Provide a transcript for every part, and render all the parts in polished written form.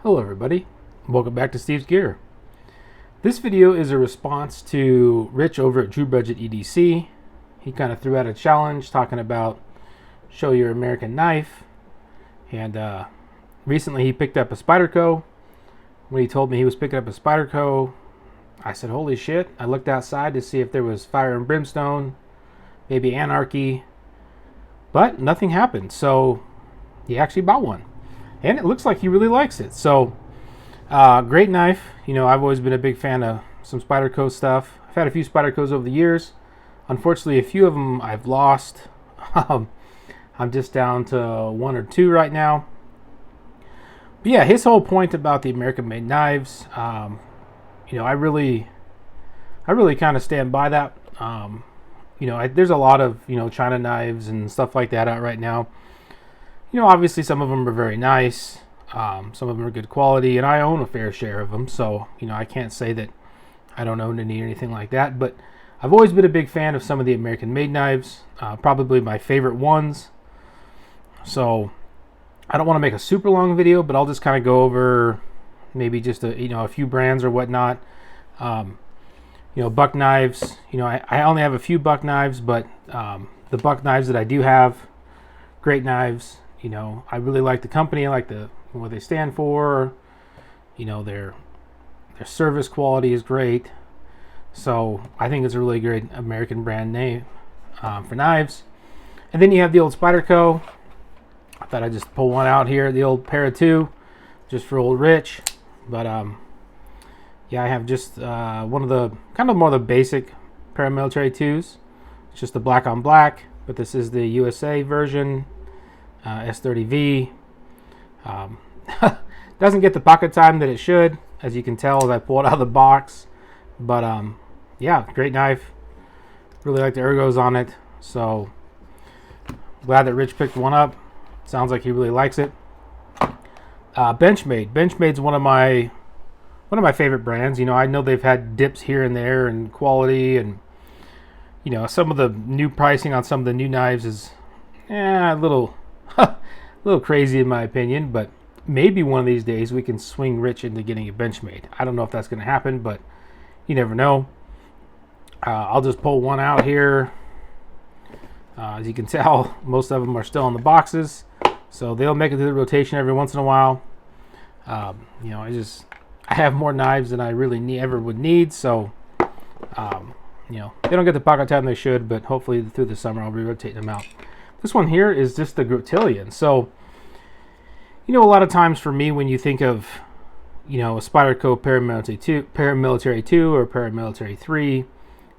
Hello everybody, welcome back to Steve's Gear. This video is a response to Rich over at True Budget EDC. He kind of threw out a challenge talking about show your American knife, and recently he picked up a Spyderco. When he told me he was picking up a Spyderco, I said holy shit. I looked outside to see if there was fire and brimstone, maybe anarchy, but nothing happened. So he actually bought one. And it looks like he really likes it. So, great knife. You know, I've always been a big fan of some Spyderco stuff. I've had a few Spydercos over the years. Unfortunately, a few of them I've lost. I'm just down to one or two right now. But yeah, his whole point about the American-made knives, you know, I really kind of stand by that. You know, there's a lot of, you know, China knives and stuff like that out right now. You know, obviously some of them are very nice, some of them are good quality, and I own a fair share of them, so, you know, I can't say that I don't own any or anything like that, but I've always been a big fan of some of the American-made knives, probably my favorite ones. So, I don't want to make a super long video, but I'll just kind of go over maybe just a few brands or whatnot. You know, buck knives, you know, I only have a few buck knives, but the buck knives that I do have, great knives. You know, I really like the company. I like what they stand for. You know, their service quality is great. So I think it's a really great American brand name for knives. And then you have the old Spyderco. I thought I'd just pull one out here, the old Para 2, just for old Rich. But yeah, I have just one of the kind of more the basic paramilitary 2s. It's just the black on black, but this is the USA version. S30V doesn't get the pocket time that it should, as you can tell as I pull it out of the box, but yeah, great knife. Really like the ergos on it, so glad that Rich picked one up. Sounds like he really likes it. Benchmade's one of my favorite brands. You know, I know they've had dips here and there in quality, and you know, some of the new pricing on some of the new knives is a little crazy in my opinion, but maybe one of these days we can swing Rich into getting a Benchmade. I don't know if that's going to happen, but you never know. I'll just pull one out here. As you can tell, most of them are still in the boxes, so they'll make it to the rotation every once in a while. You know, I have more knives than I really ever would need, so you know, they don't get the pocket time they should, but hopefully through the summer I'll be rotating them out. This one here is just the Griptilian. So, you know, a lot of times for me, when you think of, you know, a Spyderco paramilitary 2 or paramilitary 3,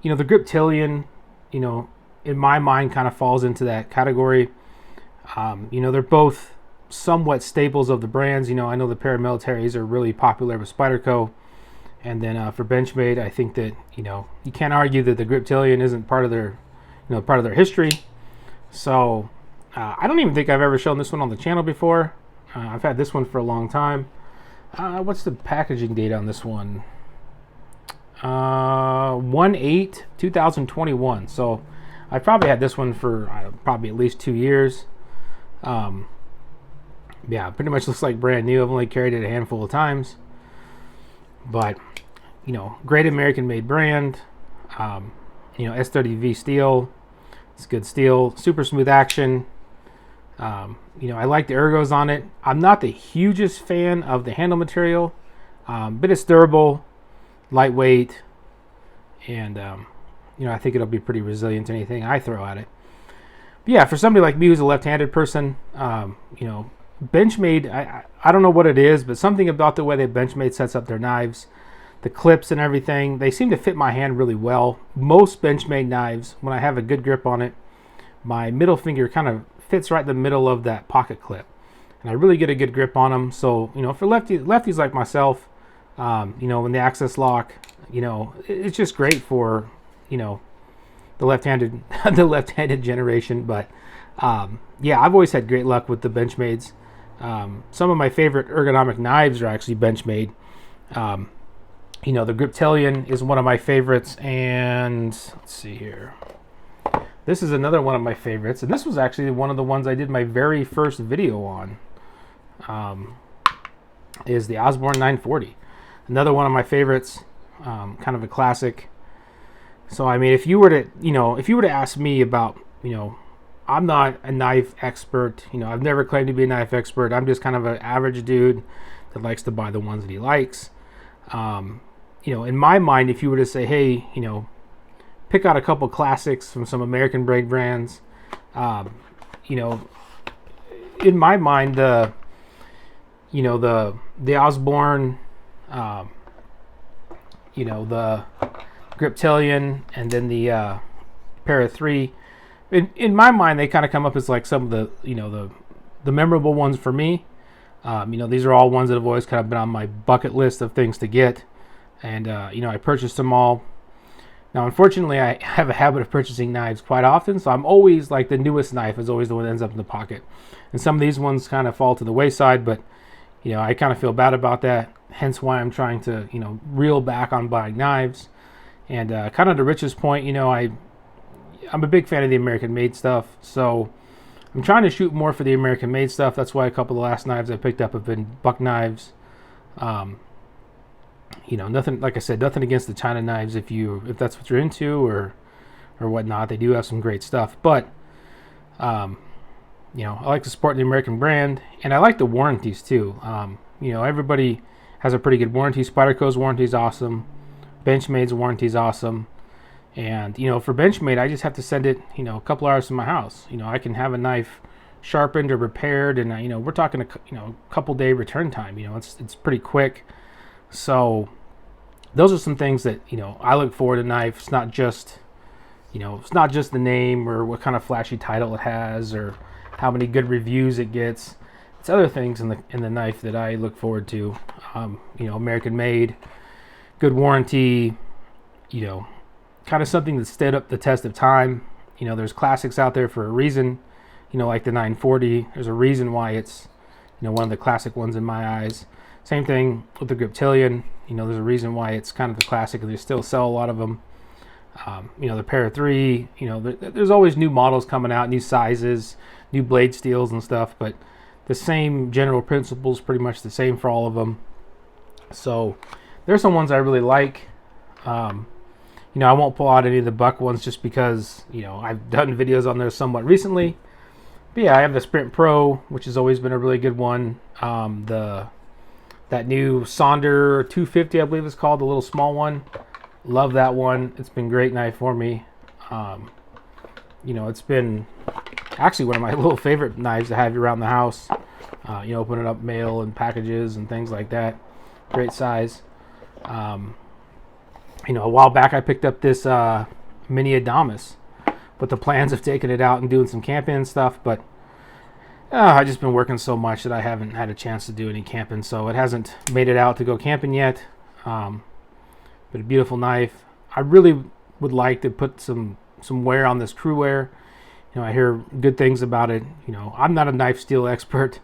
you know, the Griptilian, you know, in my mind kind of falls into that category. You know, they're both somewhat staples of the brands. You know, I know the paramilitaries are really popular with Spyderco. And then for Benchmade, I think that, you know, you can't argue that the Griptilian isn't part of their, you know, part of their history. So, I don't even think I've ever shown this one on the channel before. I've had this one for a long time. What's the packaging date on this one? 1/8/2021. So, I've probably had this one for probably at least 2 years. Yeah, pretty much looks like brand new. I've only carried it a handful of times. But, you know, great American-made brand. You know, S30V steel. It's good steel, super smooth action. You know, I like the ergos on it. I'm not the hugest fan of the handle material, but it's durable, lightweight, and you know, I think it'll be pretty resilient to anything I throw at it. But yeah, for somebody like me who's a left-handed person, you know, Benchmade, I don't know what it is, but something about the way that Benchmade sets up their knives, the clips and everything, they seem to fit my hand really well. Most Benchmade knives, when I have a good grip on it, my middle finger kind of fits right in the middle of that pocket clip. And I really get a good grip on them. So, you know, for lefties like myself, you know, when the access lock, you know, it's just great for, you know, the left-handed the left-handed generation. But yeah, I've always had great luck with the Benchmades. Some of my favorite ergonomic knives are actually Benchmade. You know, the Griptilian is one of my favorites, and let's see here. This is another one of my favorites, and this was actually one of the ones I did my very first video on. is the Osborne 940. Another one of my favorites, kind of a classic. So I mean, if you were to ask me about, I'm not a knife expert. I've never claimed to be a knife expert. I'm just kind of an average dude that likes to buy the ones that he likes. In my mind, if you were to say, hey, pick out a couple classics from some American made brands, in my mind, the Osborne, the Griptilian, and then the Para 3. In my mind, they kind of come up as like some of the memorable ones for me. These are all ones that have always kind of been on my bucket list of things to get, and I purchased them all. Now, unfortunately, I have a habit of purchasing knives quite often, so I'm always like the newest knife is always the one that ends up in the pocket. And some of these ones kind of fall to the wayside, but I kind of feel bad about that. Hence why I'm trying to reel back on buying knives. And kind of to Rich's point, I'm a big fan of the American-made stuff, so I'm trying to shoot more for the American-made stuff. That's why a couple of the last knives I picked up have been buck knives. Nothing, like I said, nothing against the China knives if that's what you're into or whatnot. They do have some great stuff, but I like to support the American brand, and I like the warranties too. Everybody has a pretty good warranty. Spyderco's warranty is awesome. Benchmade's warranty is awesome. And for Benchmade, I just have to send it a couple hours from my house. I can have a knife sharpened or repaired, and we're talking a couple day return time. It's pretty quick. So those are some things that I look forward to knife. It's not just the name or what kind of flashy title it has or how many good reviews it gets. It's other things in the knife that I look forward to. American made, good warranty, kind of something that stood up the test of time. There's classics out there for a reason. Like the 940. There's a reason why it's one of the classic ones in my eyes. Same thing with the Griptilian. There's a reason why it's kind of the classic. They still sell a lot of them. The Para 3. There's always new models coming out, new sizes, new blade steels and stuff. But the same general principles, pretty much the same for all of them. So there's some ones I really like. I won't pull out any of the buck ones just because I've done videos on there somewhat recently. But yeah, I have the Sprint Pro, which has always been a really good one. That new Sonder 250, I believe it's called, the little small one. Love that one. It's been a great knife for me. It's been actually one of my little favorite knives to have around the house. Opening up mail and packages and things like that. Great size. A while back I picked up this mini Adamas with the plans of taking it out and doing some camping and stuff, but I've just been working so much that I haven't had a chance to do any camping, so it hasn't made it out to go camping yet. But a beautiful knife. I really would like to put some wear on this crew wear. I hear good things about it. I'm not a knife steel expert.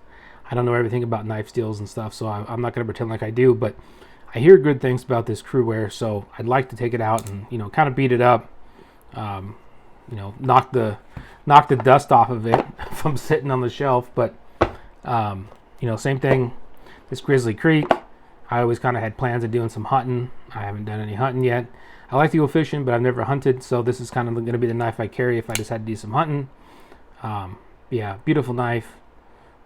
I don't know everything about knife steels and stuff, so I'm not going to pretend like I do, but I hear good things about this crew wear, so I'd like to take it out and kind of beat it up. Knock the dust off of it from sitting on the shelf. But same thing, this Grizzly Creek, I always kind of had plans of doing some hunting. I haven't done any hunting yet. I like to go fishing, but I've never hunted, so this is kind of going to be the knife I carry if I decide to do some hunting. Yeah, beautiful knife.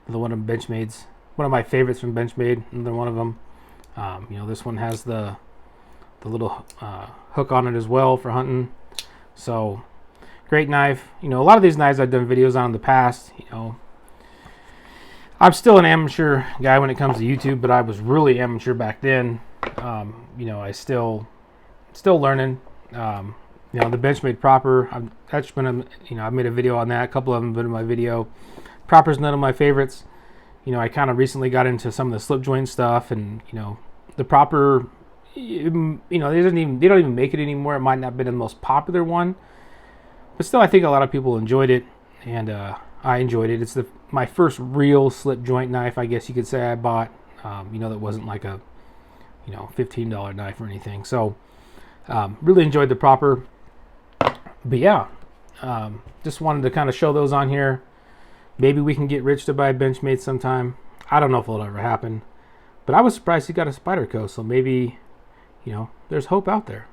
One of Benchmade's, one of my favorites from Benchmade. Another one of them. This one has the little hook on it as well for hunting. So great knife. A lot of these knives I've done videos on in the past. I'm still an amateur guy when it comes to YouTube, but I was really amateur back then. I still learning. The Benchmade Proper. I've made a video on that. A couple of them have been in my video. Proper's none of my favorites. I kind of recently got into some of the slip joint stuff, and the Proper. They don't even make it anymore. It might not have been the most popular one, but still, I think a lot of people enjoyed it, and I enjoyed it. It's my first real slip joint knife, I guess you could say, I bought. That wasn't like a $15 knife or anything. So really enjoyed the Proper. But yeah, just wanted to kind of show those on here. Maybe we can get Rich to buy Benchmade sometime. I don't know if it'll ever happen, But I was surprised he got a Spyderco, so maybe, you know, there's hope out there.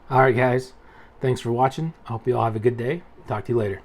All right, guys. Thanks for watching. I hope you all have a good day. Talk to you later.